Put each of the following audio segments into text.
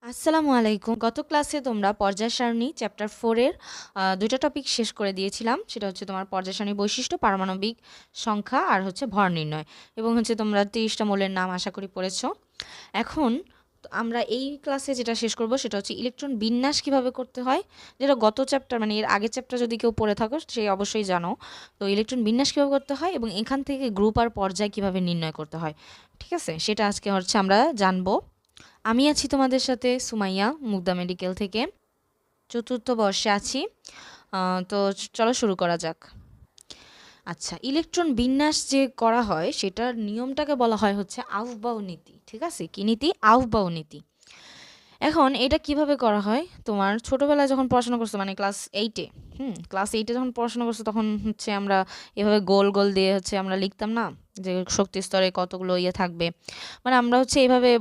আসসালামু আলাইকুম। গত ক্লাসে তোমরা পর্যায় সারণী চ্যাপ্টার 4 এর ২ টা টপিক শেষ করে দিয়েছিলাম। সেটা হচ্ছে তোমার পর্যায় সারণীর বৈশিষ্ট্য, পারমাণবিক সংখ্যা আর হচ্ছে ভর নির্ণয়। এবং হচ্ছে তোমরা ৩০ টা মৌলের নাম আশা করি পড়েছ। এখন আমরা এই ক্লাসে যেটা শেষ করব সেটা হচ্ছে ইলেকট্রন বিন্যাস কিভাবে করতে হয়। যেটা গত চ্যাপ্টার মানে এর আগের চ্যাপ্টার যদি কেউ পড়ে থাকো সে অবশ্যই জানো। তো ইলেকট্রন বিন্যাস কিভাবে করতে হয় এবং এখান থেকে গ্রুপ আর পর্যায় কিভাবে নির্ণয় করতে হয়। ঠিক আছে? সেটা আজকে হচ্ছে আমরা জানবো। আমি আছি তোমাদের সাথে সুমাইয়া, মুগদা মেডিকেল থেকে। চতুর্থ বর্ষে আছি। তো চলো শুরু করা যাক। আচ্ছা, ইলেকট্রন বিন্যাস যে করা হয় সেটার নিয়মটাকে বলা হয় হচ্ছে আউফবাউ নীতি। ঠিক আছে? কি নীতি? আউফবাউ নীতি। এখন এটা কিভাবে করা হয়? তোমার ছোটবেলায় যখন পড়াশোনা করছো মানে ক্লাস 8 এ, ক্লাস 8 এ যখন পড়াশোনা করছো তখন হচ্ছে আমরা এভাবে গোল, গোল দিয়ে হচ্ছে আমরা লিখতাম না? যে শক্তি স্তরে কতগুলো ইয়ে থাকবে। মানে আমরা হচ্ছে এভাবে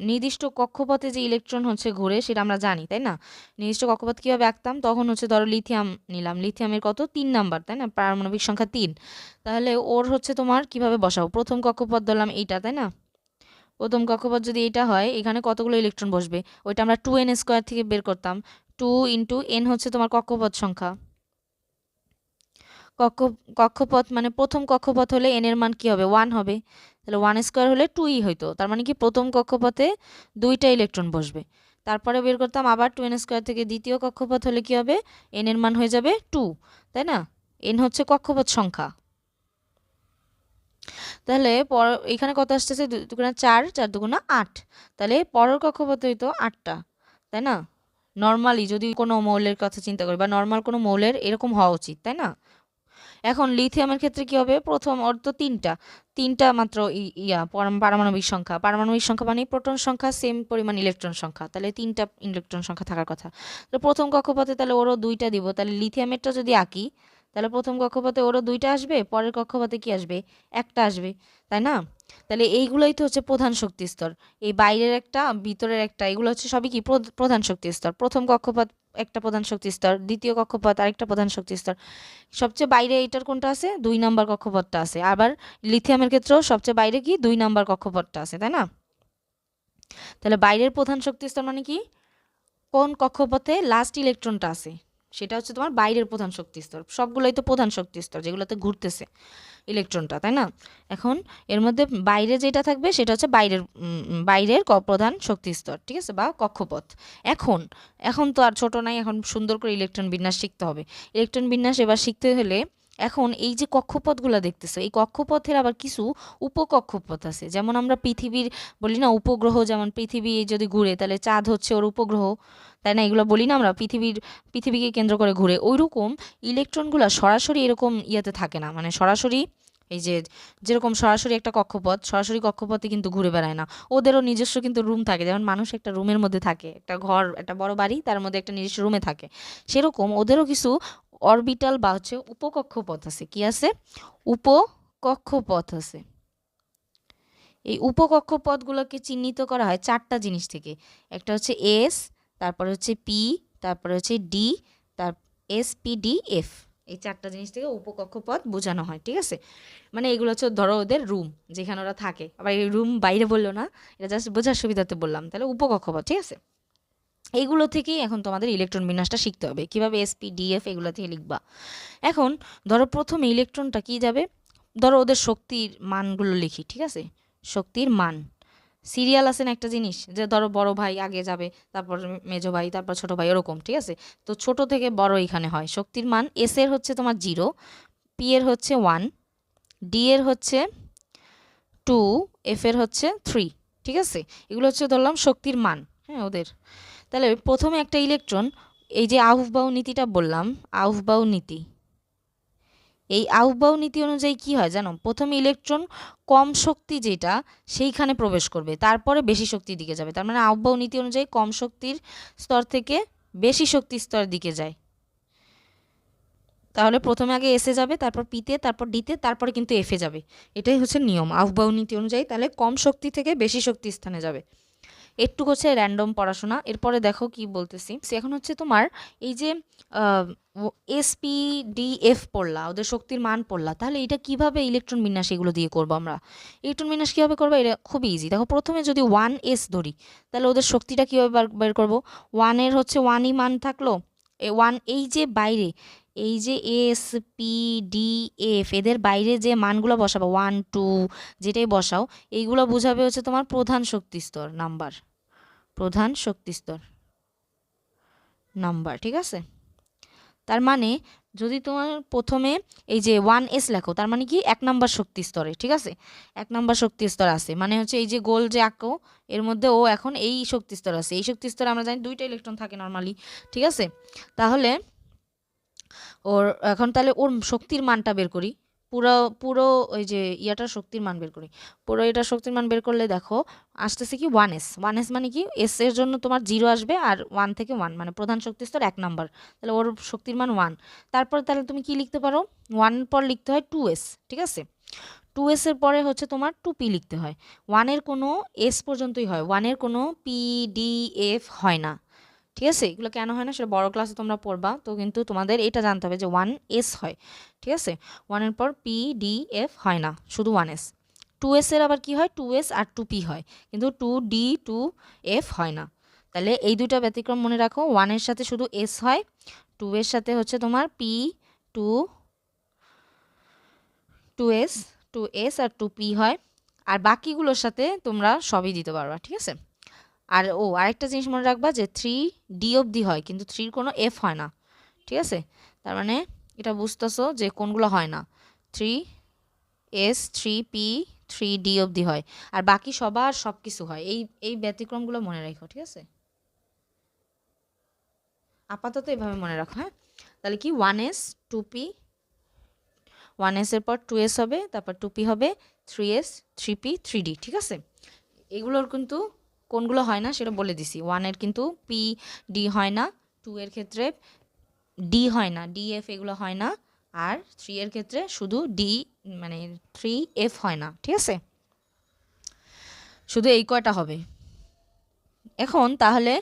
নির্দিষ্ট কক্ষপথে যে ইলেকট্রন হচ্ছে ঘুরে সেটা আমরা জানি, তাই না? নির্দিষ্ট কক্ষপথ কিভাবে আঁকতাম? তখন হচ্ছে ধরো লিথিয়াম নিলাম। লিথিয়ামের কত? ৩ নাম্বার, তাই না? পারমাণবিক সংখ্যা ৩। তাহলে ওর হচ্ছে তোমার কিভাবে বসাবো? প্রথম কক্ষপথ ধরলাম এইটা, তাই না? প্রথম কক্ষপথ যদি এটা হয় এখানে কতগুলো ইলেকট্রন বসবে ওইটা আমরা 2n² থেকে বের করতাম। 2 ইন্টু n হচ্ছে তোমার কক্ষপথ সংখ্যা। কক্ষপথ মানে প্রথম কক্ষপথ হলে n এর মান কি হবে? 1 হবে। তাহলে 1² হলে 2ই হইতো। তার মানে কি প্রথম কক্ষপথে 2টা ইলেকট্রন বসবে। তারপরে বের করতাম আবার 2n² থেকে দ্বিতীয় কক্ষপথ হলে কি হবে? n এর মান হয়ে যাবে 2, তাই না? n হচ্ছে কক্ষপথ সংখ্যা। তাহলে এখানে কত আসতেছে? 2 দুগুণা 4, 4 দুগুণা 8। তাহলে পরের কক্ষপথে হইতো 8টা, তাই না? নর্মালি যদি কোনো মৌলের কথা চিন্তা করি বা নর্মাল কোনো মৌলের এরকম হওয়া উচিত, তাই না? এখন লিথিয়ামের ক্ষেত্রে কি হবে? প্রথম ওর তো 3টা মাত্র পারমাণবিক সংখ্যা। পারমাণবিক সংখ্যা মানে প্রোটন সংখ্যা সেম পরিমাণ ইলেকট্রন সংখ্যা। তাহলে 3টা ইলেকট্রন সংখ্যা থাকার কথা। তো প্রথম কক্ষপথে তাহলে ওরও 2টা দিব। তাহলে লিথিয়ামেরটা যদি আঁকি তাহলে প্রথম কক্ষপথে ওরও 2টা আসবে, পরের কক্ষপথে কি আসবে? একটা আসবে, তাই না? তাহলে এইগুলোই তো হচ্ছে প্রধান শক্তি স্তর। এই বাইরের একটা, ভিতরের একটা, এগুলো হচ্ছে সবই কি প্রধান শক্তি স্তর। প্রথম কক্ষপথ একটা প্রধান শক্তি স্তর, দ্বিতীয় কক্ষপথ আরেকটা প্রধান শক্তি স্তর। সবচেয়ে বাইরে এইটার কোনটা আছে? 2 নাম্বার কক্ষপথটা আছে। আবার লিথিয়ামের ক্ষেত্রেও সবচেয়ে বাইরে কি 2 নাম্বার কক্ষপথটা আছে, তাই না? তাহলে বাইরের প্রধান শক্তি স্তর মানে কি? কোন কক্ষপথে লাস্ট ইলেকট্রনটা আছে সেটা হচ্ছে তোমার বাইরের প্রধান শক্তি স্তর। সবগুলোই তো প্রধান শক্তি স্তর যেগুলোতে ঘুরতেছে ইলেকট্রনটা, তাই না? এখন এর মধ্যে বাইরে যেটা থাকবে সেটা হচ্ছে বাইরের প্রধান শক্তি স্তর, ঠিক আছে, বা কক্ষপথ। এখন এখন তো আর ছোট নাই, এখন সুন্দর করে ইলেকট্রন বিন্যাস শিখতে হবে। ইলেকট্রন বিন্যাস এবার শিখতে হলে এখন এই যে কক্ষপথগুলো দেখতেছো এই কক্ষপথের আবার কিছু উপকক্ষপথ আছে। যেমন আমরা পৃথিবীর বলি না উপগ্রহ, যেমন পৃথিবী যদি ঘুরে তাহলে চাঁদ হচ্ছে ওর উপগ্রহ, তাই না? এগুলো বলি না আমরা পৃথিবীকে কেন্দ্র করে ঘুরে। ওইরকম ইলেকট্রনগুলো সরাসরি এরকম ইয়েতে থাকে না, মানে সরাসরি এই যে যেরকম সরাসরি একটা কক্ষপথ সরাসরি কক্ষপথে কিন্তু ঘুরে বেড়ায় না। ওদেরও নিজস্ব কিন্তু রুম থাকে, যেমন মানুষ একটা রুমের মধ্যে থাকে, একটা ঘর, একটা বড় বাড়ি, তার মধ্যে একটা নিজস্ব রুমে থাকে। সেরকম ওদেরও কিছু অরবিটাল বা হচ্ছে উপকক্ষপথ আছে। কি আছে? উপকক্ষপথ আছে। এই উপকক্ষপথগুলোকে চিহ্নিত করা হয় 4টা জিনিস থেকে। একটা হচ্ছে এস, তারপরে হচ্ছে পি, তারপরে হচ্ছে ডি, তার এস, পি, ডি, এফ। এই 4টা জিনিস থেকে উপকক্ষপথ বোঝানো হয়, ঠিক আছে? মানে এগুলো হচ্ছে ধরো ওদের রুম যেখানে ওরা থাকে। আবার এই রুম বাইরে বললো না, এটা জাস্ট বোঝার সুবিধাতে বললাম। তাহলে উপকক্ষপথ, ঠিক আছে? এইগুলো থেকেই এখন তোমাদের ইলেকট্রন বিন্যাসটা শিখতে হবে, কিভাবে এস, পি, ডি, এফ এগুলো থেকে লিখবা। এখন ধরো প্রথমে ইলেকট্রনটা কি যাবে? ধরো ওদের শক্তির মানগুলো লিখি, ঠিক আছে? শক্তির মান সিরিয়াল আছে না একটা জিনিস, যে ধরো বড় ভাই আগে যাবে, তারপর মেজো ভাই, তারপর ছোট ভাই, ওরকম, ঠিক আছে? তো ছোট থেকে বড় এখানে হয় শক্তির মান। এস এর হচ্ছে তোমার 0, পি এর হচ্ছে 1, ডি এর হচ্ছে 2, এফ এর হচ্ছে 3, ঠিক আছে? এগুলো হচ্ছে ধরলাম শক্তির মান, হ্যাঁ, ওদের। তাহলে প্রথমে একটা ইলেকট্রন, এই যে আউফবাউ নীতিটা বললাম, আউফবাউ নীতি, এই আউফবাউ নীতি অনুযায়ী কি হয় জানো? প্রথমে ইলেকট্রন কম শক্তি যেটা সেইখানে প্রবেশ করবে, তারপরে বেশি শক্তির দিকে যাবে। তার মানে আউফবাউ নীতি অনুযায়ী কম শক্তির স্তর থেকে বেশি শক্তির স্তরের দিকে যায়। তাহলে প্রথমে আগে এসে যাবে, তারপর পিতে, তারপর ডিতে, তারপরে কিন্তু এফে যাবে। এটাই হচ্ছে নিয়ম আউফবাউ নীতি অনুযায়ী। তাহলে কম শক্তি থেকে বেশি শক্তির স্থানে যাবে। একটু হচ্ছে র্যান্ডম পড়াশোনা। এরপরে দেখো কি বলতেছি, এখন হচ্ছে তোমার এই যে এসপিডিএফ পড়লা, ওদের শক্তির মান পড়লা, তাহলে এটা কিভাবে ইলেকট্রন বিন্যাস এগুলো দিয়ে করবো আমরা? ইলেকট্রন বিন্যাস কীভাবে করবো? এটা খুবই ইজি। দেখো প্রথমে যদি 1s ধরি, তাহলে ওদের শক্তিটা কীভাবে বের করবো? 1-এর হচ্ছে 1ই মান থাকলো, 1 এই যে বাইরে, এই যে এস পি ডি এফ, এদের বাইরে যে মানগুলো বসাবো 1 2 যেটাই বসাও, এইগুলো বোঝাবে হচ্ছে তোমার প্রধান শক্তি স্তর নাম্বার, প্রধান শক্তি স্তর নাম্বার, ঠিক আছে? তার মানে যদি তোমার প্রথমে এই যে 1s লেখো, তার মানে কি 1 নাম্বার শক্তি স্তরে, ঠিক আছে? 1 নাম্বার শক্তি স্তর আছে, মানে হচ্ছে এই যে গোল যে আঁকো এর মধ্যে ও এখন এই শক্তি স্তর আছে। এই শক্তি স্তরে আমরা জানি 2টা ইলেকট্রন থাকে নর্মালি, ঠিক আছে? তাহলে ওর এখন তাহলে ওর শক্তির মানটা বের করি, পুরো পুরো ওই যে ইয়াটার শক্তির মান বের করি। পুরো এটার শক্তির মান বের করলে দেখো আসতেছে কি 1s। 1s মানে কি, এস এর জন্য তোমার 0 আসবে, আর 1 থেকে 1 মানে প্রধান শক্তি স্তর 1 নাম্বার, তাহলে ওর শক্তির মান 1। তারপর তাহলে তুমি কি লিখতে পারো, 1 পর লিখতে হয় 2s, ঠিক আছে? 2s এর পরে হচ্ছে তোমার 2p লিখতে হয়। 1-এর কোনো s পর্যন্তই হয়, 1-এর কোনো পি ডি এফ হয় না, ঠিক আছে? এগুলো কেন হয় না সেটা বড় ক্লাসে তোমরা পড়বা, তো কিন্তু তোমাদের এটা জানতে হবে যে 1s হয়, ঠিক আছে? 1-এর পর পি ডি এফ হয় না, শুধু 1s। 2s এর আবার কি হয়, 2s আর 2p হয়, কিন্তু 2d 2f হয় না। তাহলে এই দুইটা ব্যতিক্রম মনে রাখো, 1-এর সাথে শুধু s হয়, 2 এর সাথে হচ্ছে তোমার p 2 2s 2s আর 2p হয়, আর বাকিগুলোর সাথে তোমরা সবই দিতে পারবা, ঠিক আছে? আর আরেকটা জিনিস মনে রাখবা যে 3d অবধি হয়, কিন্তু 3-র কোনো f হয় না, ঠিক আছে? তার মানে এটা বুঝতেছো যে কোনগুলো হয় না, 3s 3p 3d অবধি হয়, আর বাকি সবার সব কিছু হয়। এই ব্যতিক্রমগুলো মনে রাখো, ঠিক আছে? আপাতত এভাবে মনে রাখো, হ্যাঁ? তাহলে কি 1s 2p, 1s এর পর 2s হবে, তারপর 2p হবে, 3s 3p 3d, ঠিক আছে? এগুলোর কিন্তু কোনগুলো হয় না সেটা বলে দিছি। 1-এর কিন্তু পি ডি হয় না, 2 এর ক্ষেত্রে ডি হয় না, ডি এফ এগুলো হয় না, আর 3 এর ক্ষেত্রে শুধু ডি মানে 3f হয় না, ঠিক আছে? শুধু এই কয়টা হবে। এখন তাহলে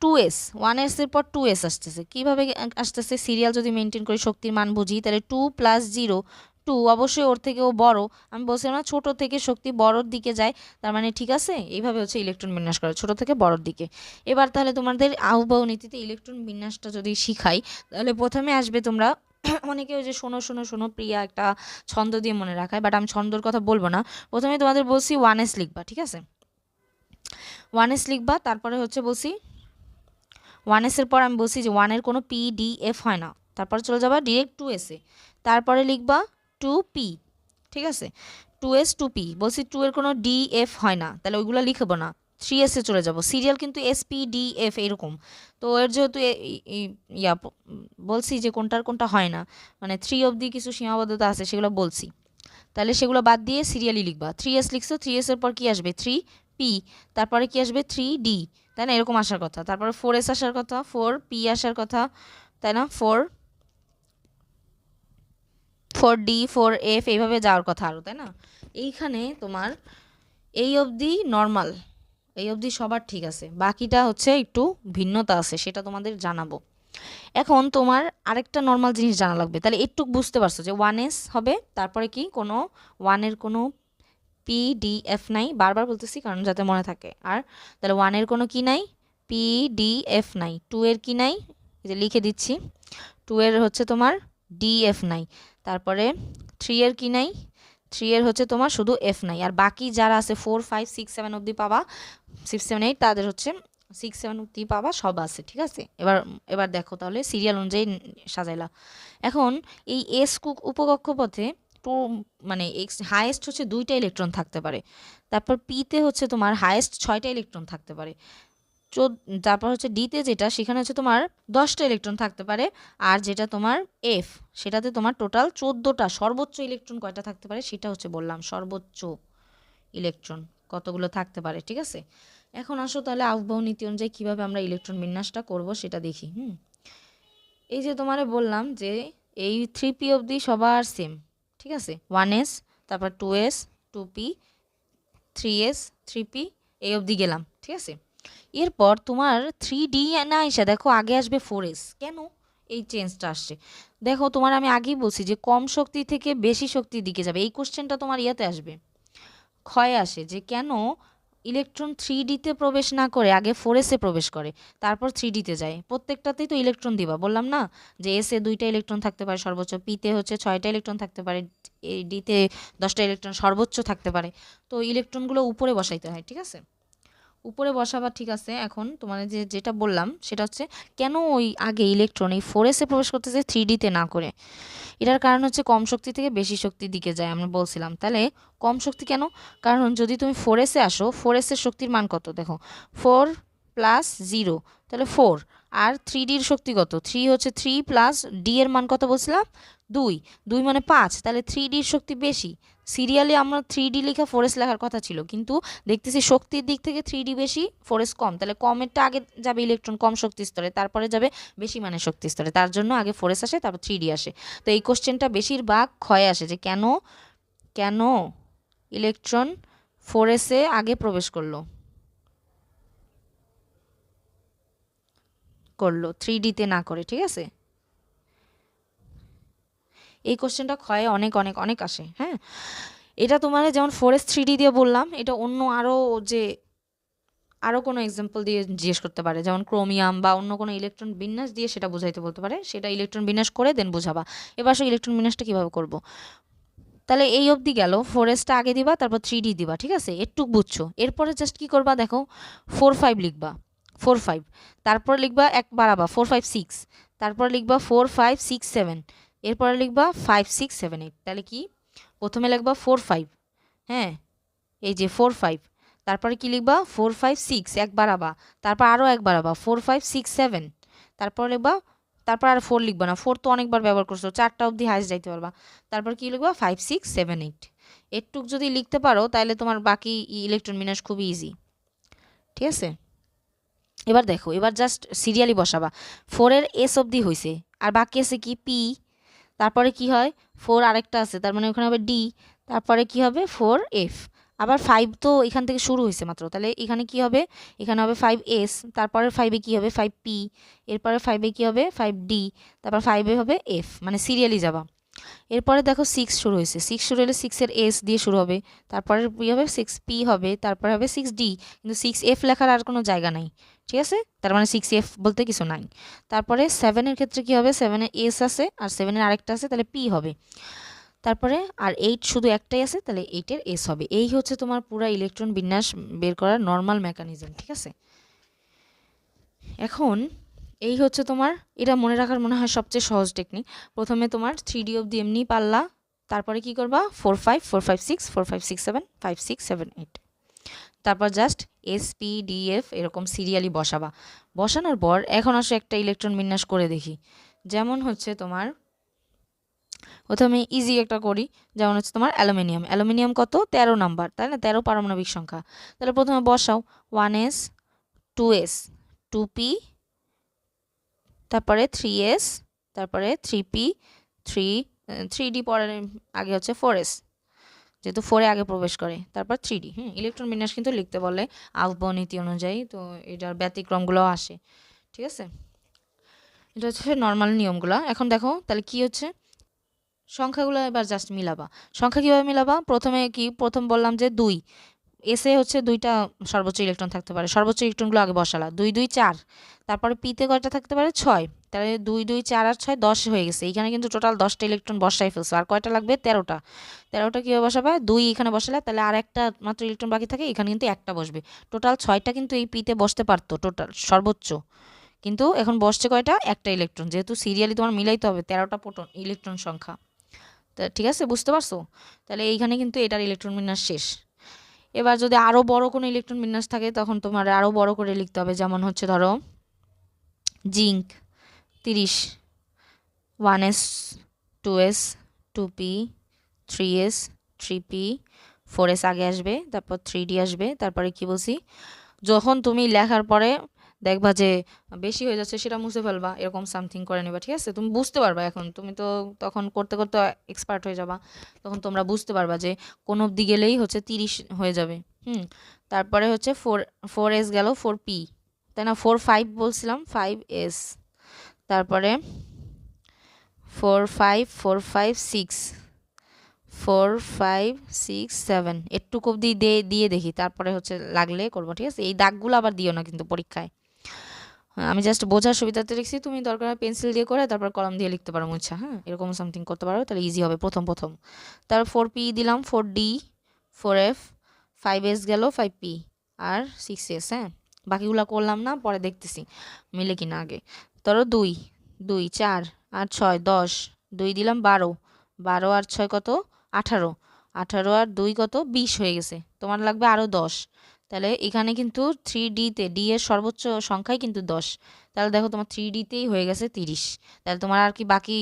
2s, 1s এর পর 2s আসতেছে, কিভাবে আসতেছে? সিরিয়াল যদি মেনটেন করি, শক্তির মান বুঝি, তাহলে 2 + 0 2, অবশ্যই ওর থেকেও বড়। আমি বলছিলাম না ছোট থেকে শক্তি বড়র দিকে যায়, তার মানে ঠিক আছে, এইভাবে হচ্ছে ইলেকট্রন বিন্যাস করে ছোট থেকে বড়র দিকে। এবার তাহলে তোমাদের আহ্বায়ক নীতিতে ইলেকট্রন বিন্যাসটা যদি শিখাই, তাহলে প্রথমে আসবে তোমরা অনেকে ওই যে শোনো শোনো শোনো প্রিয়া একটা ছন্দ দিয়ে মনে রাখায়, বাট আমি ছন্দর কথা বলবো না। প্রথমে তোমাদের বলছি 1s লিখবা, ঠিক আছে? 1s লিখবা, তারপরে হচ্ছে বলছি 1s এর পর আমি বলছি যে 1-এর কোনো পি ডি এফ হয় না, তারপর চলে যাবা ডিরেক্ট 2s এ, তারপরে লিখবা 2p, ঠিক আছে? 2s 2p, বলছি 2 এর কোনো ডি এফ হয় না, তাহলে ওইগুলো লিখবো না, 3s এ চলে যাব। সিরিয়াল কিন্তু এসপি ডি এফ এরকম, তো এর যেহেতু বলছি যে কোনটার কোনটা হয় না, মানে 3 অবধি কিছু সীমাবদ্ধতা আছে সেগুলো বলছি, তাহলে সেগুলো বাদ দিয়ে সিরিয়ালি লিখবা। 3s লিখছো, 3s এর পর কি আসবে 3p, তারপরে কি আসবে 3d, তাই না? এরকম আসার কথা। তারপরে 4s আসার কথা, 4p আসার কথা, তাই না? 4d 4f এইভাবে যাওয়ার কথা আরও, তাই না? এইখানে তোমার এই অবধি নর্মাল, এই অবধি সবার ঠিক আছে, বাকিটা হচ্ছে একটু ভিন্নতা আছে, সেটা তোমাদের জানাবো। এখন তোমার আরেকটা নর্মাল জিনিস জানা লাগবে, তাহলে একটু বুঝতে পারছো যে 1s হবে, তারপরে কি কোনো 1-এর কোনো পি ডি এফ নাই, বারবার বলতেছি কারণ যাতে মনে থাকে। আর তাহলে 1-এর কোনো কি নাই, পি ডি এফ নাই। 2-এর কি নাই, এই যে লিখে দিচ্ছি, 2-এর হচ্ছে তোমার ডি এফ নাই। তারপরে 3-এর কি নাই, 3-এর হচ্ছে তোমার শুধু এফ নাই। আর বাকি যারা আছে 4 5 6 7 অবধি পাবা, 6 7 8 তাদের হচ্ছে 6 7 অবধি পাবা, সব আছে, ঠিক আছে? এবার এবার দেখো তাহলে সিরিয়াল অনুযায়ী সাজাইলা। এখন এই এস উপকক্ষপথে টু মানে হায়েস্ট হচ্ছে 2টা ইলেকট্রন থাকতে পারে, তারপর পিতে হচ্ছে তোমার হায়েস্ট 6টা ইলেকট্রন থাকতে পারে, তারপর হচ্ছে ডিতে যেটা সেখানে হচ্ছে তোমার 10টা ইলেকট্রন থাকতে পারে, আর যেটা তোমার এফ সেটাতে তোমার টোটাল 14টা, সর্বোচ্চ ইলেকট্রন কয়টা থাকতে পারে সেটা হচ্ছে বললাম, সর্বোচ্চ ইলেকট্রন কতগুলো থাকতে পারে, ঠিক আছে? এখন আসো তাহলে আহ্বায়ক নীতি অনুযায়ী কীভাবে আমরা ইলেকট্রন বিন্যাসটা করব সেটা দেখি। এই যে তোমারে বললাম যে এই 3p অবধি সবার সেম, ঠিক আছে? 1s, তারপর 2s 2p, 3s 3p, এই অবধি গেলাম, ঠিক আছে। এরপর তোমার 3D না এসে দেখো আগে আসবে 4S। কেন এই চেঞ্জটা আসছে? দেখো তোমার আমি আগেই বলছি যে কম শক্তি থেকে বেশি শক্তির দিকে যাবে। এই কোশ্চেনটা তোমার ইয়াতে আসবে, ক্ষয়ে আসে, যে কেন ইলেকট্রন 3Dতে প্রবেশ না করে আগে 4Sে প্রবেশ করে, তারপর 3Dতে যায়। প্রত্যেকটাতেই তো ইলেকট্রন দিবা, বললাম না যে এসে 2টা ইলেকট্রন থাকতে পারে সর্বোচ্চ, পিতে হচ্ছে 6টা ইলেকট্রন থাকতে পারে, ডিতে 10টা ইলেকট্রন সর্বোচ্চ থাকতে পারে। তো ইলেকট্রনগুলো উপরে বসাইতে হয়, ঠিক আছে, উপরে বসাবা, ঠিক আছে। এখন তোমার যেটা বললাম সেটা হচ্ছে কেন ওই আগে ইলেকট্রন এই 4Sে প্রবেশ করতেছে 3Dতে না করে। এটার কারণ হচ্ছে কম শক্তি থেকে বেশি শক্তির দিকে যায়, আমরা বলছিলাম। তাহলে কম শক্তি কেন? কারণ যদি তুমি 4Sে আসো, 4Sের শক্তির মান কত দেখো, 4 প্লাস 0, তাহলে 4। আর 3Dর শক্তি কত? 3 হচ্ছে 3 প্লাস ডি এর মান কত বলছিলাম? 2। 2 মানে 5, তাহলে 3Dর শক্তি বেশি। সিরিয়ালি আমরা 3D লেখা 4S লেখার কথা ছিল, কিন্তু দেখতেছি শক্তির দিক থেকে 3D বেশি, 4S কম। তাহলে কমেরটা আগে যাবে ইলেকট্রন কম শক্তি স্তরে, তারপরে যাবে বেশি মানের শক্তি স্তরে। তার জন্য আগে 4S আসে, তারপর 3D আসে। তো এই কোশ্চেনটা বেশিরভাগ ক্ষয়ে আসে, যে কেন কেন ইলেকট্রন 4Sে আগে প্রবেশ করলো 3Dতে না করে, ঠিক আছে। এই কোশ্চেনটা ক্ষয়ে অনেক অনেক অনেক আসে। হ্যাঁ, এটা তোমার যেমন 4S 3D দিয়ে বললাম, এটা অন্য আরও কোনো এক্সাম্পল দিয়ে জিজ্ঞেস করতে পারে, যেমন ক্রোমিয়াম বা অন্য কোনো ইলেকট্রন বিন্যাস দিয়ে সেটা বুঝাইতে বলতে পারে। সেটা ইলেকট্রন বিন্যাস করে দেন বুঝাবা। এবার আসলে ইলেকট্রন বিন্যাসটা কীভাবে করবো। তাহলে এই অবধি গেল, 4Sটা আগে দিবা, তারপর 3D দিবা, ঠিক আছে, একটু বুঝছো। এরপরে জাস্ট কি করবা দেখো, 4 5 লিখবা, 4 5, তারপর লিখবা এক বাড়াবা 4 5 6, তারপর লিখবা 4 5 6 7, এরপরে লিখবা 5 6 7 8। তাহলে কি, প্রথমে লিখবা 4 5, হ্যাঁ, এই যে 4 5, তারপরে কি লিখবা 4 5 6, এক বাড়াবা, তারপর আরও এক বাড়াবা 4 5 6 7, তারপর লিখবা, তারপর আর 4 লিখবা না, 4 তো অনেকবার ব্যবহার করছো, 4টা অবধি হাইস্ট যাইতে পারবা। তারপর কি লিখবা 5 6 7 8। এটুক যদি লিখতে পারো তাহলে তোমার বাকি ইলেকট্রন বিন্যাস খুবই ইজি, ঠিক আছে। এবার দেখো, এবার জাস্ট সিরিয়ালি বসাবা। 4-এর এস অবধি হয়েছে, আর বাকি আছে কি পি, তারপরে কি হয় 4 আরেকটা আছে, তার মানে ওখানে হবে ডি, তারপরে কি হবে 4 এফ, আবার 5 তো এখান থেকে শুরু হয়েছে মাত্র, তাহলে এখানে কি হবে, এখানে হবে 5S, তারপরে 5-এ কি হবে 5P, এরপরে 5-এ কি হবে 5D, তারপর 5-এ হবে এফ, মানে সিরিয়ালি যাবা। এরপরে দেখো 6 শুরু হয়েছে, 6 শুরু হলে 6-এর এস দিয়ে শুরু হবে, তারপরে কি হবে 6P হবে, তারপরে হবে 6D, কিন্তু 6F লেখার আর কোনো জায়গা নাই, ঠিক আছে, তার মানে 6F বলতে কিছু নাই। তারপরে 7-এর ক্ষেত্রে কি হবে, 7-এর এস আছে আর 7-এর আরেকটা আছে, তাহলে পি হবে। তারপরে আর 8 শুধু একটাই আছে, তাহলে 8-এর এস হবে। এই হচ্ছে তোমার পুরো ইলেকট্রন বিন্যাস বের করার নর্মাল মেকানিজম, ঠিক আছে। এখন এই হচ্ছে তোমার, এটা মনে রাখার মনে হয় সবচেয়ে সহজ টেকনিক। প্রথমে তোমার 3D অবধি এমনি পারলা, তারপরে কি করবা 4 5 4 5 6 4 5 6 7 5 6 7 8, তারপর জাস্ট SP DF এরকম সিরিয়ালি বসাবা। বসানোর পর এখন আসো একটা ইলেকট্রন বিন্যাস করে দেখি। যেমন হচ্ছে তোমার প্রথমে ইজি একটা করি, যেমন হচ্ছে তোমার অ্যালুমিনিয়াম। অ্যালুমিনিয়াম কত, 13 নাম্বার, তাই না, 13 পারমাণবিক সংখ্যা। তাহলে প্রথমে বসাও 1S 2S 2P, তারপরে 3S, তারপরে 3P 3D, পরে আগে হচ্ছে 4S, যেহেতু 4-এ আগে প্রবেশ করে, তারপর 3D। ইলেকট্রন বিন্যাস কিন্তু লিখতে বলে আউফবাউ নীতি অনুযায়ী, তো এটার ব্যতিক্রমগুলো আসে, ঠিক আছে। এটা হচ্ছে নর্মাল নিয়মগুলো। এখন দেখো তাহলে কি হচ্ছে, সংখ্যাগুলো এবার জাস্ট মিলাবা। সংখ্যা কীভাবে মিলাবা, প্রথম বললাম যে 2, এসে হচ্ছে 2টা সর্বোচ্চ ইলেকট্রন থাকতে পারে, সর্বোচ্চ ইলেকট্রনগুলো আগে বসালা, 2 2 4, তারপরে পিতে কয়টা থাকতে পারে 6, তাহলে 2 2 4 আর 6 10 হয়ে গেছে। এখানে কিন্তু টোটাল 10টা ইলেকট্রন বসাই ফেলছো, আর কয়টা লাগবে 13টা। 13টা কীভাবে বসাবে, 2 এখানে বসালে, তাহলে আর একটা মাত্র ইলেকট্রন বাকি থাকে, এখানে কিন্তু একটা বসবে। টোটাল 6টা কিন্তু এই পিতে বসতে পারতো টোটাল সর্বোচ্চ, কিন্তু এখন বসছে কয়টা, একটা ইলেকট্রন, যেহেতু সিরিয়ালি তোমার মিলাইতে হবে 13টা প্রোটন ইলেকট্রন সংখ্যা। তা ঠিক আছে, বুঝতে পারছো। তাহলে এইখানে কিন্তু এটার ইলেকট্রন বিন্যাস শেষ। এবার যদি আরও বড় কোনো ইলেকট্রন বিন্যাস থাকে তখন তোমার আরও বড় করে লিখতে হবে, যেমন হচ্ছে ধরো zinc 30, 1S 2S 2P 3S 3P 4S আগে আসবে, তারপর 3D আসবে, তারপরে কি বলছি, যখন তুমি লেখার পরে দেখবা যে বেশি হয়ে যাচ্ছে সেটা মুছে ফেলবা, এরকম সামথিং করে নেবা, ঠিক আছে। তুমি বুঝতে পারবা, এখন তুমি তো তখন করতে করতে এক্সপার্ট হয়ে যাবা, তখন তোমরা বুঝতে পারবা যে কোন অবধি গেলেই হচ্ছে 30 হয়ে যাবে। তারপরে হচ্ছে 4s গেল 4p, তাই না? 4 5 বলছিলাম, 5s, তারপরে 4 5 7 একটুকু অব্দি দিয়ে দেখি, তারপরে হচ্ছে লাগলে করবো, ঠিক আছে? এই দাগগুলো আবার দিও না কিন্তু পরীক্ষায়। আমি জাস্ট বোঝার সুবিধাতে লিখছি, তুমি দরকার পেন্সিল দিয়ে করে তারপর কলম দিয়ে লিখতে পারো মুছা, হ্যাঁ, এরকম সামথিং করতে পারো, তাহলে ইজি হবে প্রথম। তারপর 4p দিলাম, 4d, 4f, 5s গেল 5p আর 6s, হ্যাঁ। বাকিগুলো করলাম না, পরে দেখতেছি মিলে কিনা আগে। ধরো 2 2 4 আর 6 10, 2 দিলাম 12, 12 আর 6 কত? 18, 18 আর 2 কত? 20 হয়ে গেছে। তোমার লাগবে আরও 10। তাহলে এখানে কিন্তু 3D-তে ডি এর সর্বোচ্চ সংখ্যাই কিন্তু 10। তাহলে দেখো তোমার 3D-তেই হয়ে গেছে 30। তাহলে তোমার আর কি বাকি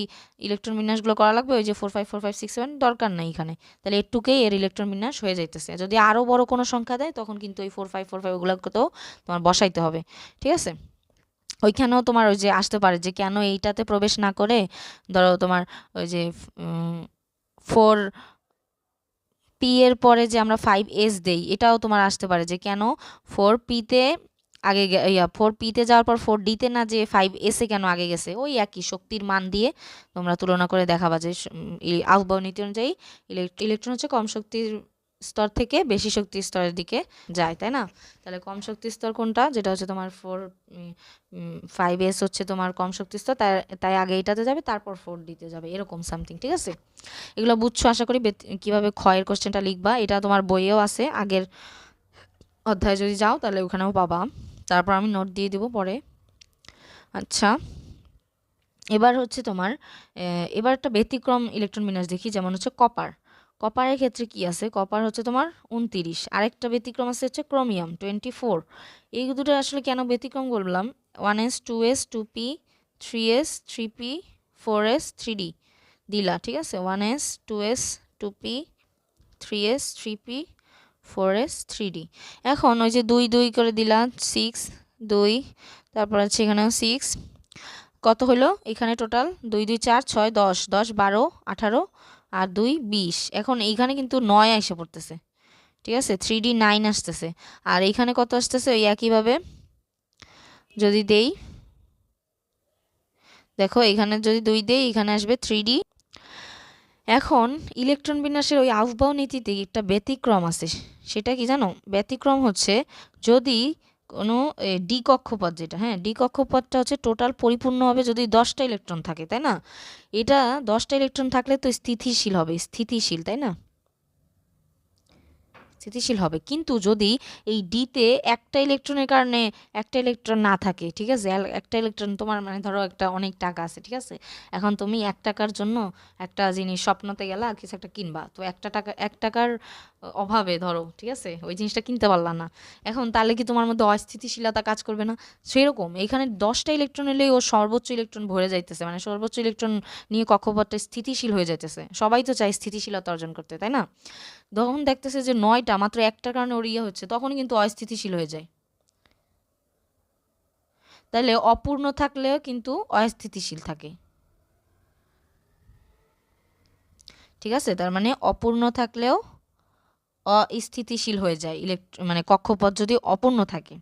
ইলেকট্রন বিন্যাসগুলো করা লাগবে? ওই যে 4 5 4 5 6 7 দরকার নাই এখানে। তাহলে এটুকুই এর ইলেকট্রন বিন্যাস হয়ে যাইতেছে। যদি আরও বড় কোনো সংখ্যা দেয় তখন কিন্তু ওই 4 5 4 5 ওগুলোকেও তোমার বসাইতে হবে, ঠিক আছে? ওইখানেও তোমার ওই যে আসতে পারে যে কেন এইটাতে প্রবেশ না করে ধরো তোমার ওই যে 4p এর পরে যে আমরা 5s দেই, এটাও তোমার আসতে পারে যে কেন 4p-তে আগে 4p-তে যাওয়ার পর 4d-তে না যে 5s-এ কেন আগে গেছে। ওই একই শক্তির মান দিয়ে তোমরা তুলনা করে দেখাবা যে আউফবাউ নীতি অনুযায়ী ইলেকট্রন হচ্ছে কম শক্তির স্তর থেকে বেশি শক্তির স্তরের দিকে যায়, তাই না? তাহলে কম শক্তির স্তর কোনটা? যেটা হচ্ছে তোমার 5s হচ্ছে তোমার কম শক্তির স্তর, তাই আগে এটাতে যাবে, তারপর 4d-তে যাবে, এরকম সামথিং, ঠিক আছে? এগুলো বুঝছো আশা করি। কিভাবে ক্ষয়ের কোশ্চেনটা লিখবা এটা তোমার বইয়েও আছে, আগের অধ্যায়ে যদি যাও তাহলে ওখানেও পাবা। তারপর আমি নোট দিয়ে দিব পরে। আচ্ছা, এবার হচ্ছে তোমার এবার একটা ব্যতিক্রম ইলেকট্রন বিন্যাস দেখি, যেমন হচ্ছে কপারের ক্ষেত্রে কি আছে? কপার হচ্ছে তোমার 29, আরেকটা ব্যতিক্রম আছে হচ্ছে ক্রোমিয়াম 24। এই দুটো আসলে কেন ব্যতিক্রম বললাম? 1s 2s 2p 3s 3p 4s 3d দিলা, ঠিক আছে? 1s 2s 2p 3s 3p 4s 3d। এখন ওই যে 2 2 করে দিলা, 6 2, তারপর আছে এখানেও 6, কত হলো এখানে টোটাল? 2 2 4 6 10 10 12 18 আর 2 20। এখন এইখানে কিন্তু 9 এসে পড়তেছে, ঠিক আছে? 3d 9 আসতেছে। আর এইখানে কত আসতেছে? ওই একইভাবে যদি দেই, দেখো এখানে যদি 2 দেই এখানে আসবে 3d। এখন ইলেকট্রন বিন্যাসের ওই আউফবাউ নীতিতে একটা ব্যতিক্রম আছে, সেটা কি জানো? ব্যতিক্রম হচ্ছে যদি কোনো ডি কক্ষপথ, যেটা, হ্যাঁ, ডি কক্ষপথটা হচ্ছে টোটাল পরিপূর্ণ হবে যদি 10টা ইলেকট্রন থাকে, তাই না? এটা 10টা ইলেকট্রন থাকলে তো স্থিতিশীল হবে, স্থিতিশীল, তাই না? স্থিতিশীল হবে। কিন্তু যদি এই ডিতে একটা ইলেকট্রনের কারণে একটা ইলেকট্রন না থাকে, ঠিক আছে? একটা ইলেকট্রন তোমার মানে ধরো একটা অনেক টাকা আছে, ঠিক আছে? এখন তুমি 1 টাকার জন্য একটা জিনিস স্বপ্নতে গেলা, কিছু একটা কিনবা, তো 1 টাকার অভাবে ধরো, ঠিক আছে, ওই জিনিসটা কিনতে পারলা না। এখন তাহলে কি তোমার মধ্যে অস্থিতিশীলতা কাজ করবে না? সেরকম এখানে 10টা ইলেকট্রন এলেই ও সর্বোচ্চ ইলেকট্রন ভরে যাইতেছে, মানে সর্বোচ্চ ইলেকট্রন নিয়ে কক্ষপথটা স্থিতিশীল হয়ে যাইতেছে। সবাই তো চায় স্থিতিশীলতা অর্জন করতে, তাই না? যখন দেখতেছে যে 9টা, মাত্র একটার কারণে ওর ইয়ে হচ্ছে, তখনই কিন্তু অস্থিতিশীল হয়ে যায়। তাহলে অপূর্ণ থাকলেও কিন্তু অস্থিতিশীল থাকে, ঠিক আছে? তার মানে অপূর্ণ থাকলেও অস্থিতিশীল হয়ে যায় মানে কক্ষপথ যদি অপূর্ণ থাকে।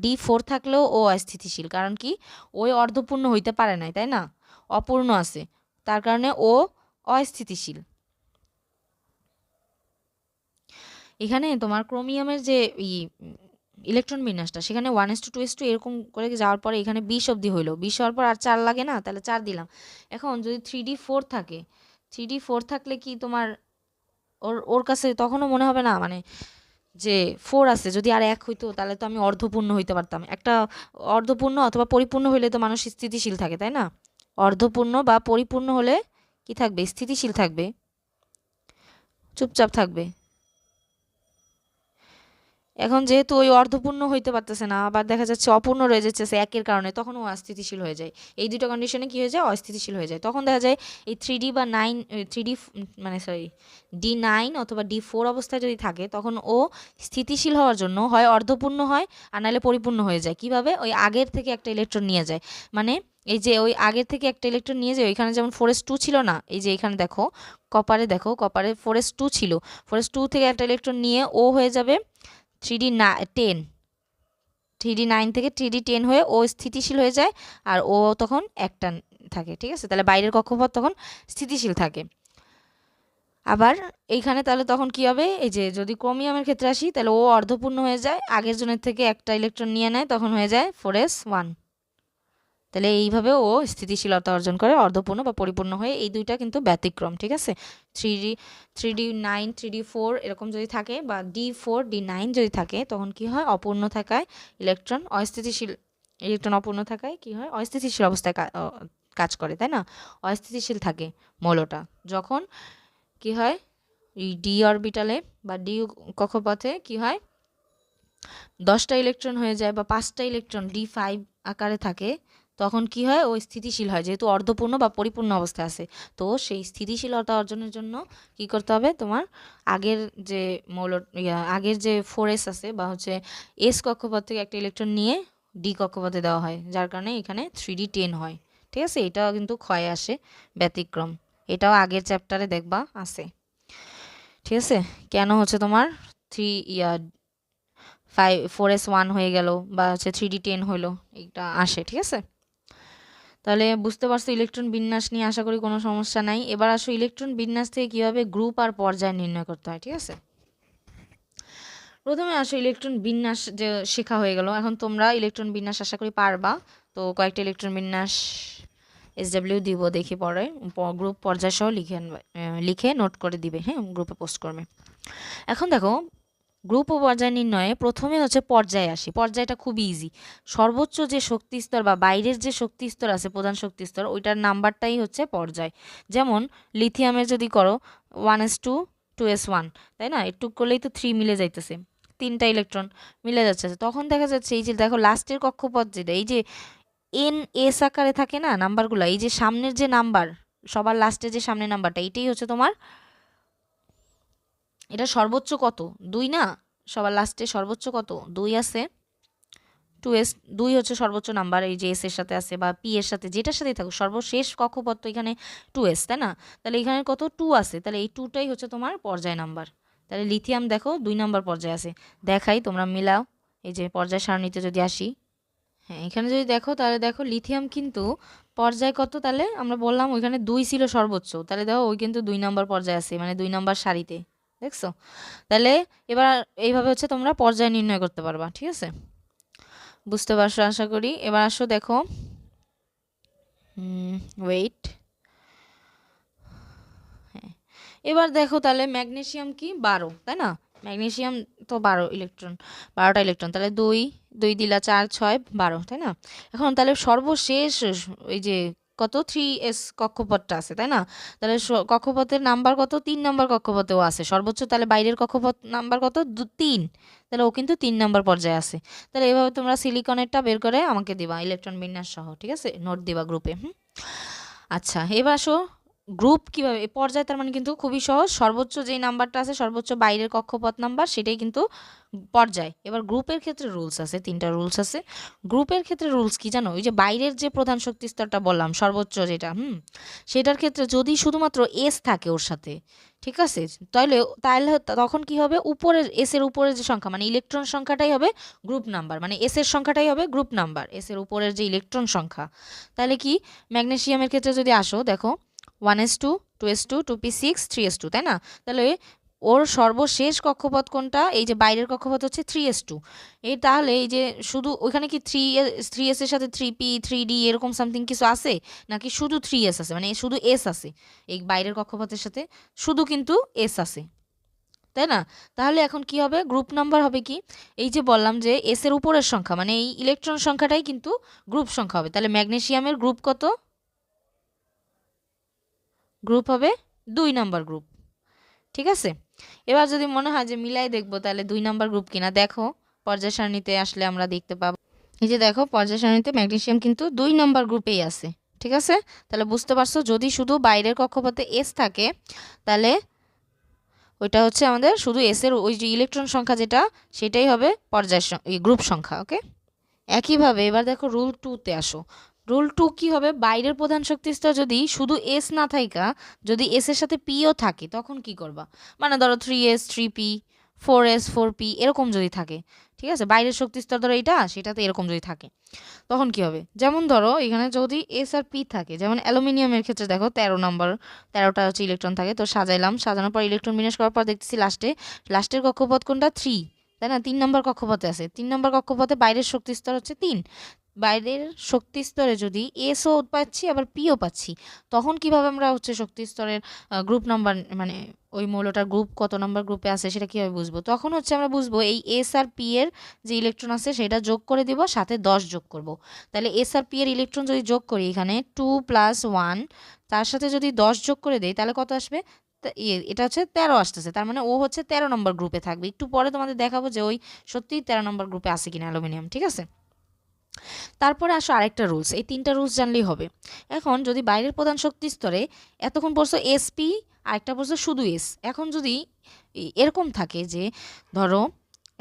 D4 থাকলেও ও অস্থিতিশীল, কারণ কি? ওই অর্ধপূর্ণ হইতে পারে নাই, তাই না? অপূর্ণ আছে, তার কারণে ও অস্থিতিশীল। এখানে তোমার ক্রোমিয়ামের যে ইলেকট্রন বিন্যাসটা, সেখানে 1s2 2s2 এরকম করে যাওয়ার পরে এখানে 20 অবধি হইলো। 20 হওয়ার পর আর 4 লাগে না, তাহলে 4 দিলাম। এখন যদি 3d4 থাকে, 3d4 থাকলে কি তোমার ওর কাছে তখনও মনে হবে না মানে যে 4 আছে, যদি আর 1 হইতো তাহলে তো আমি অর্ধপূর্ণ হইতে পারতাম। একটা অর্ধপূর্ণ অথবা পরিপূর্ণ হইলে তো মানুষ স্থিতিশীল থাকে, তাই না? অর্ধপূর্ণ বা পরিপূর্ণ হলে কি থাকবে? স্থিতিশীল থাকবে, চুপচাপ থাকবে। এখন যেহেতু ওই অর্ধপূর্ণ হইতে পারতেছে না, আবার দেখা যাচ্ছে অপূর্ণ রয়ে যাচ্ছে 1-এর কারণে, তখন ও অস্থিতিশীল হয়ে যায়। এই দুটো কন্ডিশনে কি হয়ে যায়? অস্থিতিশীল হয়ে যায়। তখন দেখা যায় এই 3d বা 9 3d মানে সরি D9 অথবা D4 অবস্থায় যদি থাকে, তখন ও স্থিতিশীল হওয়ার জন্য হয় অর্ধপূর্ণ হয় আর নাহলে পরিপূর্ণ হয়ে যায়। কিভাবে? ওই আগের থেকে একটা ইলেকট্রন নিয়ে যায়, মানে এই যে ওই আগের থেকে একটা ইলেকট্রন নিয়ে যে ওইখানে যেমন 4s2 ছিল না, এই যে এখানে দেখো কপারে 4s2 ছিল, 4s2 থেকে একটা ইলেকট্রন নিয়ে ও হয়ে যাবে 3d10, 3d9 থেকে 3d10 হয়ে ও স্থিতিশীল হয়ে যায়, আর ও তখন একটা থাকে। ঠিক আছে, তাহলে বাইরের কক্ষপথ তখন স্থিতিশীল থাকে। আবার এইখানে তাহলে তখন কি হবে, এই যে যদি ক্রোমিয়ামের ক্ষেত্রে আসি তাহলে ও অর্ধপূর্ণ হয়ে যায়, আগের জনের থেকে একটা ইলেকট্রন নিয়ে নেয়, তখন হয়ে যায় 4s1। তাহলে এইভাবে ও স্থিতিশীলতা অর্জন করে অর্ধপূর্ণ বা পরিপূর্ণ হয়ে। এই দুইটা কিন্তু ব্যতিক্রম। ঠিক আছে, 3d9 3d4 এরকম যদি থাকে বা d4 d9 যদি থাকে তখন কি হয়, অপূর্ণ থাকায় ইলেকট্রন অস্থিতিশীল, ইলেকট্রন অপূর্ণ থাকায় কি হয়, অস্থিতিশীল অবস্থায় কাজ করে, তাই না, অস্থিতিশীল থাকে মৌলটা। যখন কি হয়, এই ডি অরবিটালে বা ডি কক্ষপথে কি হয়, 10টা ইলেকট্রন হয়ে যায় বা 5টা ইলেকট্রন d5 আকারে থাকে, তখন কি হয়, ও স্থিতিশীল হয়, যেহেতু অর্ধপূর্ণ বা পরিপূর্ণ অবস্থায় আছে। তো সেই স্থিতিশীলতা অর্জনের জন্য কি করতে হবে, তোমার আগের যে আগের যে 4s আছে বা হচ্ছে এস কক্ষপথ থেকে একটা ইলেকট্রন নিয়ে ডি কক্ষপথে দেওয়া হয়, যার কারণে এখানে 3d10 হয়। ঠিক আছে, এটাও কিন্তু ক্ষয়ে আসে, ব্যতিক্রম। এটাও আগের চ্যাপ্টারে দেখবা আছে। ঠিক আছে, কেন হচ্ছে তোমার 4s1 হয়ে গেল বা হচ্ছে 3d10 হইলো, এটা আসে। ঠিক আছে, তাহলে বুঝতে পারছো ইলেকট্রন বিন্যাস নিয়ে আশা করি কোনো সমস্যা নাই। এবার আসো ইলেকট্রন বিন্যাস থেকে কিভাবে গ্রুপ আর পর্যায় নির্ণয় করতে হয়। ঠিক আছে, প্রথমে আসো ইলেকট্রন বিন্যাস যে শেখা হয়ে গেল, এখন তোমরা ইলেকট্রন বিন্যাস আশা করি পারবা। তো কয়েকটা ইলেকট্রন বিন্যাস SW দিব, দেখি পরে গ্রুপ পর্যায় সহ লিখে নোট করে দিবে, হ্যাঁ, গ্রুপে পোস্ট করবে। এখন দেখো গ্রুপ ও পর্যায় নির্ণয়ে প্রথমে হচ্ছে পর্যায়ে আসি। পর্যায়টা খুবই ইজি, সর্বোচ্চ যে শক্তি স্তর বা বাইরের যে শক্তি স্তর আছে, প্রধান শক্তি স্তর, ওইটার নাম্বারটাই হচ্ছে পর্যায়। যেমন লিথিয়ামের যদি করো 1s2 2s1, তাই না, একটু করলেই তো 3 মিলে যাইতেছে, 3টা ইলেকট্রন মিলে যাচ্ছে। তখন দেখা যাচ্ছে এই যে দেখো লাস্টের কক্ষপথ যেটা, এই যে NS আকারে থাকে না নাম্বারগুলো, এই যে সামনের যে নাম্বার, সবার লাস্টে যে সামনের নাম্বারটা, এটাই হচ্ছে তোমার, এটা সর্বোচ্চ কত, 2 না, সবার লাস্টে সর্বোচ্চ কত, 2 আছে, 2s, 2 হচ্ছে সর্বোচ্চ নাম্বার, এই যে এস এর সাথে আছে বা পি এর সাথে যেটার সাথেই থাকুক, সর্বশেষ কক্ষপথ তো এখানে 2s, তাই না, তাহলে এখানে কত 2 আছে, তাহলে এই 2টাই হচ্ছে তোমার পর্যায় নাম্বার। তাহলে লিথিয়াম দেখো 2 নাম্বার পর্যায়ে আছে, দেখাই তোমরা মিলাও। এই যে পর্যায় সারণীতে যদি আসি, হ্যাঁ, এখানে যদি দেখো তাহলে দেখো লিথিয়াম কিন্তু পর্যায় কত, তাহলে আমরা বললাম ওইখানে 2 ছিল সর্বোচ্চ, তাহলে দেখো ওই কিন্তু 2 নাম্বার পর্যায়ে আছে, মানে 2 নাম্বার সারিতে, দেখছো। তাহলে এবার এইভাবে হচ্ছে তোমরা পর্যায় নির্ণয় করতে পারবা। ঠিক আছে, বুঝতে পারছো আশা করি। এবার আসো দেখো, ওয়েট, হ্যাঁ, এবার দেখো তাহলে ম্যাগনেসিয়াম কি 12, তাই না, ম্যাগনেসিয়াম তো 12 ইলেকট্রন, 12টা ইলেকট্রন, তাহলে 2 2 দিলা 4 6 12, তাই না। এখন তাহলে সর্বশেষ এই যে কত 3s কক্ষপথটা আছে, তাই না, তাহলে কক্ষপথের নাম্বার কত, 3 নাম্বার কক্ষপথেও আছে সর্বোচ্চ, তাহলে বাইরের কক্ষপথ নাম্বার কত, 3, তাহলে ও কিন্তু 3 নাম্বার পর্যায়ে আছে। তাহলে এইভাবে তোমরা সিলিকনেরটা বের করে আমাকে দিবা ইলেকট্রন বিন্যাস সহ। ঠিক আছে, নোট দিবা গ্রুপে। আচ্ছা, এবার আসো গ্রুপ কিভাবে, এই পর্যায়ে তার মানে কিন্তু খুবই সহজ, সর্বোচ্চ যেই নাম্বারটা আছে, সর্বোচ্চ বাইরের কক্ষপথ নাম্বার, সেটাই কিন্তু পর্যায়। এবার গ্রুপের ক্ষেত্রে রুলস আছে, 3টা রুলস আছে। গ্রুপের ক্ষেত্রে রুলস কি জানো, ওই যে বাইরের যে প্রধান শক্তি স্তরটা বললাম সর্বোচ্চ যেটা, সেটার ক্ষেত্রে যদি শুধুমাত্র এস থাকে ওর সাথে, ঠিক আছে, তাহলে তাহলে তখন কি হবে, উপরের এস এর উপরের যে সংখ্যা মানে ইলেকট্রন সংখ্যাটাই হবে গ্রুপ নাম্বার, মানে এস এর সংখ্যাটাই হবে গ্রুপ নাম্বার, এস এর উপরের যে ইলেকট্রন সংখ্যা। তাহলে কি ম্যাগনেসিয়ামের ক্ষেত্রে যদি আসো দেখো 1s2 2s2 2p6 3s2, তাই না, তাহলে ওর সর্বশেষ কক্ষপথ কোনটা, এই যে বাইরের কক্ষপথ হচ্ছে 3s2। এই তাহলে এই যে শুধু ওইখানে কি 3s এর সাথে 3p 3d এরকম সামথিং কিছু আছে, নাকি শুধু 3s আছে, মানে শুধু s আছে এই বাইরের কক্ষপথের সাথে, শুধু কিন্তু s আছে, তাই না। তাহলে এখন কি হবে, গ্রুপ নাম্বার হবে কি, এই যে বললাম যে এস এর উপরের সংখ্যা মানে এই ইলেকট্রন সংখ্যাটাই কিন্তু গ্রুপ সংখ্যা হবে। তাহলে ম্যাগনেসিয়ামের গ্রুপ কত, গ্রুপ হবে 2 নাম্বার গ্রুপ। ঠিক আছে, এবার যদি মনে হয় যে মিলাই দেখবো তাহলে 2 নাম্বার গ্রুপ কিনা, দেখো পর্যায় সারণীতে আসলে আমরা দেখতে পাবো, এই যে দেখো পর্যায় সারণীতে ম্যাগনেসিয়াম কিন্তু 2 নাম্বার গ্রুপেই আছে। ঠিক আছে, তাহলে বুঝতে পারছো যদি শুধু বাইরের কক্ষপথে এস থাকে, তাহলে ওইটা হচ্ছে আমাদের শুধু এস এর ওই যে ইলেকট্রন সংখ্যা যেটা, সেটাই হবে পর্যায় গ্রুপ সংখ্যা। ওকে, একইভাবে এবার দেখো রুল 2 তে আসো। রুল 2 কি হবে, বাইরের প্রধান শক্তি স্তর যদি শুধু এস না থাকা, যদি এস এর সাথে পিও থাকে তখন কি করবা, মানে ধরো 3s 3p 4s 4p এরকম যদি থাকে, ঠিক আছে, বাইরের শক্তি স্তর ধরো এটা, সেটাতে এরকম যদি থাকে তখন কি হবে, যেমন ধরো এখানে যদি এস আর পি থাকে, যেমন অ্যালুমিনিয়ামের ক্ষেত্রে দেখো 13 নম্বর, 13টা হচ্ছে ইলেকট্রন থাকে, তো সাজাইলাম, সাজানোর পর ইলেকট্রন বিন্যাস করার পর দেখতেছি লাস্টের কক্ষপথ কোনটা 3, তাই না, 3 নম্বর কক্ষপথে আছে, 3 নম্বর কক্ষপথে বাইরের শক্তি স্তর হচ্ছে 3, বাইরের শক্তি স্তরে যদি এসও পাচ্ছি আবার পিও পাচ্ছি, তখন কিভাবে আমরা হচ্ছে শক্তি স্তরের গ্রুপ নাম্বার, মানে ওই মৌলটার গ্রুপ কত নাম্বার গ্রুপে আছে সেটা কীভাবে বুঝবো, তখন হচ্ছে আমরা বুঝবো এই এস আর পি এর যে ইলেকট্রন আছে সেটা যোগ করে দিব, সাথে 10 যোগ করব, তাহলে এস আর পি এর ইলেকট্রন যদি যোগ করি এখানে 2 + 1, তার সাথে যদি 10 যোগ করে দেই তাহলে কত আসবে, এটা হচ্ছে 13 আসতেছে, তার মানে ও হচ্ছে 13 নম্বর গ্রুপে থাকবে। একটু পরে তোমাদের দেখাবো যে ওই সত্যি 13 নম্বর গ্রুপে আছে কিনা অ্যালুমিনিয়াম, ঠিক আছে। তারপরে আসো আরেকটা রুলস, এই 3টা রুলস জানলেই হবে। এখন যদি বাইরের প্রধান শক্তি স্তরে এতক্ষণ পড়ছো এসপি, আরেকটা পড়ছো শুধু এস, এখন যদি এরকম থাকে যে ধরো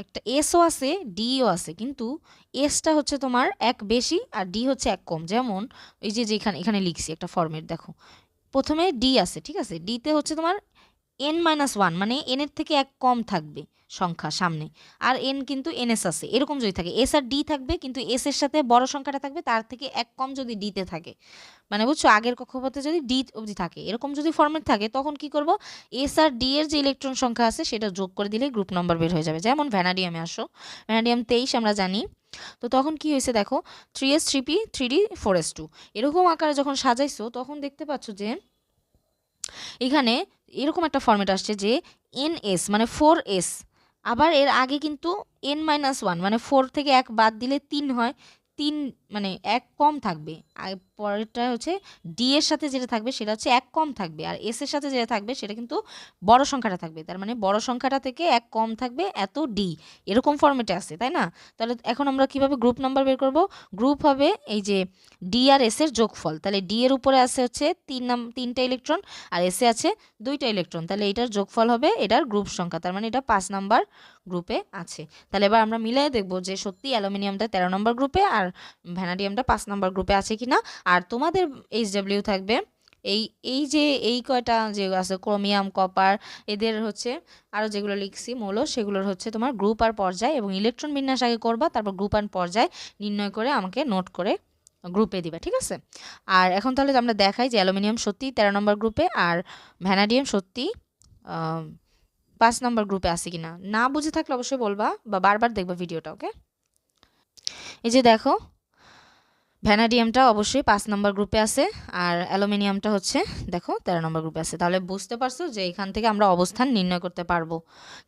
একটা এসও আছে ডিও আছে, কিন্তু এসটা হচ্ছে তোমার এক বেশি আর ডি হচ্ছে এক কম, যেমন এই যে এখানে এখানে লিখছি একটা ফর্মেট দেখো, প্রথমে ডি আছে, ঠিক আছে, ডিতে হচ্ছে তোমার n-1, মানে n এর থেকে এক কম থাকবে সংখ্যা সামনে, আর n কিন্তু ns আছে, এরকম যদি থাকে এস আর ডি থাকবে, কিন্তু এস এর সাথে বড় সংখ্যাটা থাকবে তার থেকে এক কম যদি ডিতে থাকে, মানে বুঝছো, আগের কক্ষপথে যদি ডি অবধি থাকে, এরকম যদি ফর্মেট থাকে তখন কি করব, এস আর ডি এর যে ইলেকট্রন সংখ্যা আছে সেটা যোগ করে দিলে গ্রুপ নাম্বার বের হয়ে যাবে। যেমন ভ্যানাডিয়ামে আসো, ভ্যানাডিয়াম 23 আমরা জানি, তো তখন কি হয়েছে দেখো 3s 3p 3d 4s2 এরকম আকারে যখন সাজাইছো তখন দেখতে পাচ্ছ যে এখানে এরকম একটা ফর্মেট আসছে যে এনএস মানে 4s, আবার এর আগে কিন্তু n-1 মানে 4 থেকে 1 বাদ দিলে 3 হয়, 3 মানে 1 কম থাকবে, আর পরেরটা হচ্ছে ডি এর সাথে যেটা থাকবে সেটা হচ্ছে 1 কম থাকবে, আর এস এর সাথে যেটা থাকবে সেটা কিন্তু বড় সংখ্যাটা থাকবে, তার মানে বড় সংখ্যাটা থেকে 1 কম থাকবে এত ডি, এরকম ফর্মেটে আছে, তাই না। তাহলে এখন আমরা কিভাবে গ্রুপ নাম্বার বের করব, গ্রুপ হবে এই যে ডি আর এস এর যোগফল, তাহলে ডি এর উপরে আছে হচ্ছে 3টা ইলেকট্রন আর এসে আছে 2টা ইলেকট্রন, তাহলে এটার যোগফল হবে এটার গ্রুপ সংখ্যা, তার মানে এটা 5 নাম্বার গ্রুপে আছে। তাহলে এবার আমরা মিলাই দেখব যে সত্যি অ্যালুমিনিয়ামটা 13 নম্বর গ্রুপে আর ভ্যানাডিয়ামটা 5 নম্বর গ্রুপে আছে কিনা। আর তোমাদের এইচডব্লিউ থাকবে এই এই যে এই কয়টা যে আছে ক্রোমিয়াম কপার এদের হচ্ছে আরও যেগুলো লিখছি মৌল সেগুলোর হচ্ছে তোমার গ্রুপ আর পর্যায় এবং ইলেকট্রন বিন্যাস আগে করবা, তারপর গ্রুপ আর পর্যায় নির্ণয় করে আমাকে নোট করে গ্রুপে দিবা, ঠিক আছে। আর এখন তাহলে আমরা দেখাই যে অ্যালুমিনিয়াম সত্যি 13 নম্বর গ্রুপে আর ভ্যানাডিয়াম সত্যি 5 নম্বর গ্রুপে আছে কিনা। না বুঝে থাকলে অবশ্যই বলবা বা বারবার দেখবা ভিডিওটা, ওকে। এই যে দেখো ভ্যানাডিয়ামটা অবশ্যই 5 নম্বর গ্রুপে আছে আর অ্যালুমিনিয়ামটা হচ্ছে দেখো 13 নম্বর গ্রুপে আছে। তাহলে বুঝতে পারছো যে এখান থেকে আমরা অবস্থান নির্ণয় করতে পারবো,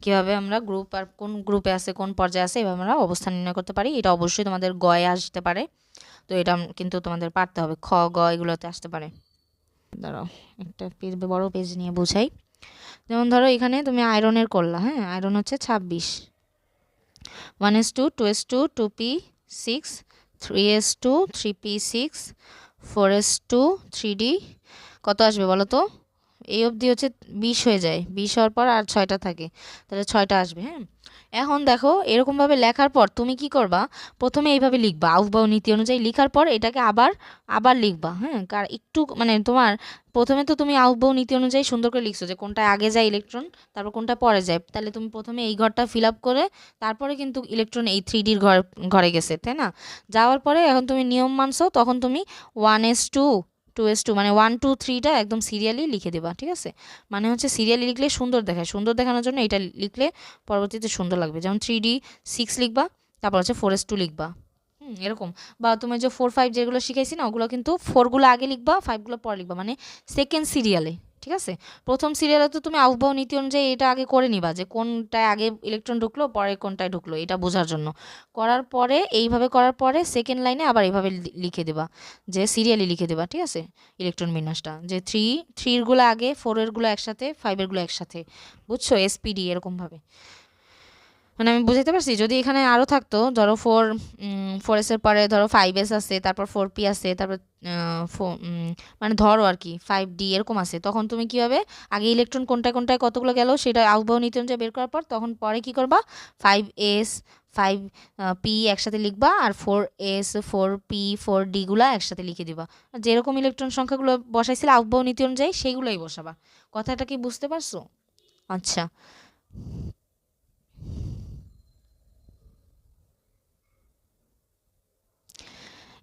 কিভাবে আমরা গ্রুপ আর কোন গ্রুপে আছে কোন পর্যায়ে আছে এভাবে আমরা অবস্থান নির্ণয় করতে পারি। এটা অবশ্যই তোমাদের গয়ে আসতে পারে, তো এটা কিন্তু তোমাদের পারতে হবে, খ গ এগুলোতে আসতে পারে। দাঁড়াও একটা পেজ বড় পেজ নিয়ে বুঝাই। যেমন ধরো এখানে তুমি আয়রনের করলা, হ্যাঁ আয়রন হচ্ছে 26, 1s2 2s2 2p6 3s2 3p6 4s2 3d কত আসবে বলো তো, এই অবধি হচ্ছে 20 হয়ে যায়, 20 হওয়ার পর আর 6টা থাকে, তাহলে 6টা আসবে। হ্যাঁ এখন দেখো এরকমভাবে লেখার পর তুমি কি করবা, প্রথমে এইভাবে লিখবা আউফবাউ নীতি অনুযায়ী, লিখার পর এটাকে আবার আবার লিখবা, হ্যাঁ কার একটু মানে তোমার প্রথমে তো তুমি আউফবাউ নীতি অনুযায়ী সুন্দর করে লিখছো যে কোনটা আগে যায় ইলেকট্রন তারপর কোনটা পরে যায়, তাহলে তুমি প্রথমে এই ঘরটা ফিল আপ করে তারপরে কিন্তু ইলেকট্রন এই 3Dর ঘরে গেছে, তাই না। যাওয়ার পরে এখন তুমি নিয়ম মানছো, তখন তুমি 1s2 2s2 মানে 1 2 3টা একদম সিরিয়ালি লিখে দেবা, ঠিক আছে। মানে হচ্ছে সিরিয়ালি লিখলে সুন্দর দেখায়, সুন্দর দেখানোর জন্য এটা লিখলে পরবর্তীতে সুন্দর লাগবে। যেমন 3d6 লিখবা, তারপর হচ্ছে 4s2 লিখবা, এরকম। বা তুমি যে 4 5 যেগুলো শিখাইছি না ওগুলো কিন্তু 4গুলো আগে লিখবা 5গুলো পরে লিখবা, মানে সেকেন্ড সিরিয়ালে, ঠিক আছে। প্রথম সিরিয়ালে তো তুমি আউফবাউ নীতি অনুযায়ী এটা আগে করে নিবা যে কোনটায় আগে ইলেকট্রন ঢুকলো পরে কোনটায় ঢুকলো এটা বোঝার জন্য, করার পরে এইভাবে করার পরে সেকেন্ড লাইনে আবার এইভাবে লিখে দেবা যে সিরিয়ালি লিখে দেবা, ঠিক আছে, ইলেকট্রন বিন্যাসটা যে 3 এরগুলো আগে 4 এরগুলো একসাথে 5 এরগুলো একসাথে, বুঝছো, এসপিডি এরকমভাবে। মানে আমি বুঝাইতে পারছি? যদি এখানে আরও থাকতো, ধরো 4s এর পরে ধরো 5s আছে, তারপর 4p আছে, তারপর মানে ধরো আর কি 5d এরকম আছে, তখন তুমি কি হবে, আগে ইলেকট্রন কোনটায় কোনটায় কতগুলো গেল সেটা আউটবাউ নীতি অনুযায়ী বের করার পর তখন পরে কি করবা, 5s 5p একসাথে লিখবা, আর 4s 4p 4d গুলা একসাথে লিখে দিবা। যেরকম ইলেকট্রন সংখ্যাগুলো বসাইছিলে আউটবাউ নীতি অনুযায়ী সেইগুলোই বসাবা। কথাটা কি বুঝতে পারছো? আচ্ছা,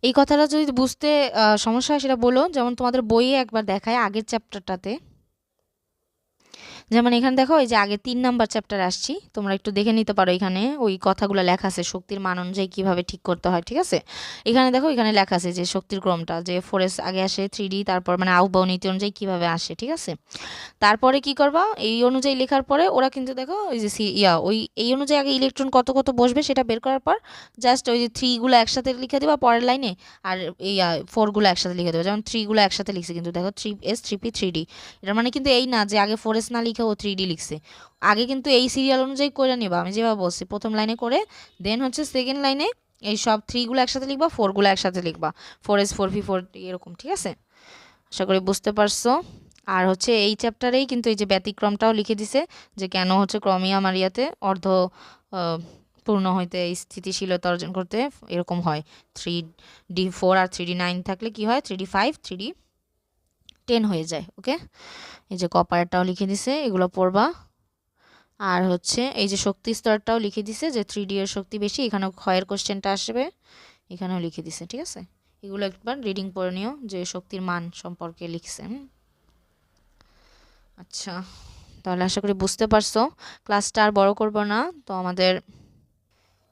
এই কথাটা যদি বুঝতে সমস্যা হয় সেটা বলো, যেমন তোমাদের বইয়ে একবার দেখায় আগের চ্যাপ্টারটাতে। যেমন এখানে দেখো, এই যে আগে 3 নাম্বার চ্যাপ্টার আসছি, তোমরা একটু দেখে নিতে পারো, এখানে ওই কথাগুলো লেখা আছে শক্তির মান অনুযায়ী কিভাবে ঠিক করতে হয়, ঠিক আছে? এখানে দেখো, এখানে লেখা আছে যে শক্তির ক্রমটা, যে 4s আগে আসে, 3d, তারপর মানে আউটবাউ নীতি অনুযায়ী কিভাবে আসে, ঠিক আছে? তারপরে কি করবা, এই অনুযায়ী লেখার পরে ওরা কিন্তু দেখো ওই যে ওই এই অনুযায়ী আগে ইলেকট্রন কত কত বসবে সেটা বের করার পর জাস্ট ওই যে 3 গুলো একসাথে লিখে দিবা পরের লাইনে, আর এই 4 গুলো একসাথে লিখে দেবে। যেমন 3 গুলো একসাথে লিখছে, কিন্তু দেখো 3s 3p 3d, এটার মানে কিন্তু এই না যে আগে 4s না লিখে ও 3d লিখছে। আগে কিন্তু এই সিরিয়াল অনুযায়ী করে নিবা, আমি যেভাবে বলছি প্রথম লাইনে করে, দেন হচ্ছে সেকেন্ড লাইনে এই সব 3 গুলো একসাথে লিখবা, 4 গুলো একসাথে লিখবা, 4s 4p 4d এরকম, ঠিক আছে? আশা করি বুঝতে পারছো। আর হচ্ছে এই চ্যাপ্টারেই কিন্তু এই যে ব্যতিক্রমটাও লিখে দিছে, যে কেন হচ্ছে ক্রমিয়া মারিয়াতে অর্ধ পূর্ণ হইতে স্থিতিশীলতা অর্জন করতে এরকম হয়, 3d4 আর 3d9 থাকলে কি হয়, 3d5 3d10 হয়ে যায়। ওকে, এই যে কপারটাও লিখে দিছে, এগুলো পড়বা। আর হচ্ছে এই যে শক্তি স্তরটাও লিখে দিছে, যে 3d এর শক্তি বেশি, এখানে ক্ষয়ের কোশ্চেনটা আসবে, এখানেও লিখে দিছে, ঠিক আছে? এগুলো একবার রিডিং পড়ে নিও, যে শক্তির মান সম্পর্কে লিখছে। আচ্ছা, তাহলে আশা করি বুঝতে পারছো। ক্লাসটা আর বড় করব না, তো আমাদের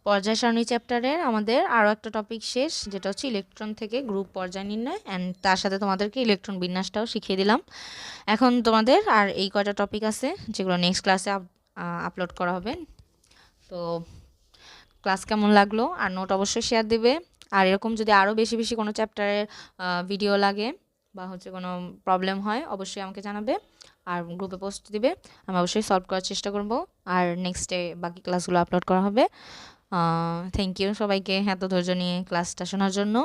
পর্যায় সারণী চ্যাপ্টারের আমাদের আরও একটা টপিক শেষ, যেটা হচ্ছে ইলেকট্রন থেকে গ্রুপ পর্যায় নির্ণয়, অ্যান্ড তার সাথে তোমাদেরকে ইলেকট্রন বিন্যাসটাও শিখিয়ে দিলাম। এখন তোমাদের আর এই কয়টা টপিক আছে যেগুলো নেক্সট ক্লাসে আপলোড করা হবে। তো ক্লাস কেমন লাগলো, আর নোট অবশ্যই শেয়ার দিবে। আর এরকম যদি আরও বেশি বেশি কোনো চ্যাপ্টারের ভিডিও লাগে বা হচ্ছে কোনো প্রবলেম হয়, অবশ্যই আমাকে জানাবে আর গ্রুপে পোস্ট দিবে, আমি অবশ্যই সলভ করার চেষ্টা করব। আর নেক্সটে বাকি ক্লাসগুলো আপলোড করা হবে। থ্যাংক ইউ সবাইকে এত ধৈর্য নিয়ে ক্লাসটা শোনার জন্য।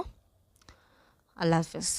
আল্লাহ হাফেজ।